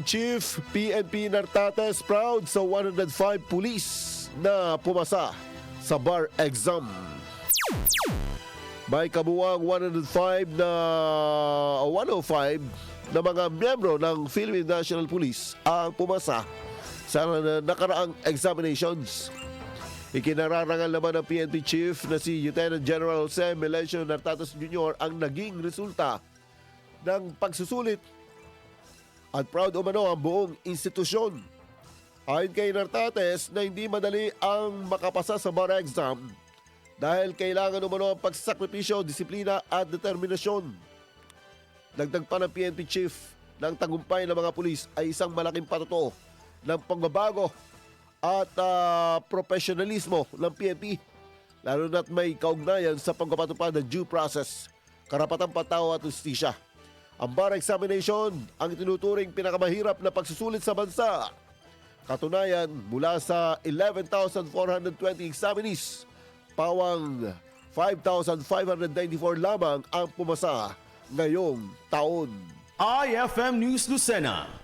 Chief PNP Nartates proud sa 105 police na pumasa sa bar exam. May kabuuang 105 na mga miyembro ng Philippine National Police ang pumasa sa nakaraang examinations. Ikinararangal naman ng PNP Chief na si Lieutenant General Jose Melencio Nartates Jr. ang naging resulta ng pagsusulit at proud umano ang buong institusyon. Ayon kay Nartates na hindi madali ang makapasa sa bar exam dahil kailangan umano ang pagsakripisyo, disiplina at determinasyon. Dagdag pa ng PNP Chief ng tagumpay ng mga pulis ay isang malaking patuto ng pagbabago at professionalismo ng PNP, lalo na't may kaugnayan sa pagpapatupad ng due process, karapatang patao at justisya. Ang bar examination ang itinuturing pinakamahirap na pagsusulit sa bansa. Katunayan, mula sa 11,420 examinees, pawang 5,594 lamang ang pumasa ngayong taon. IFM News Lucena.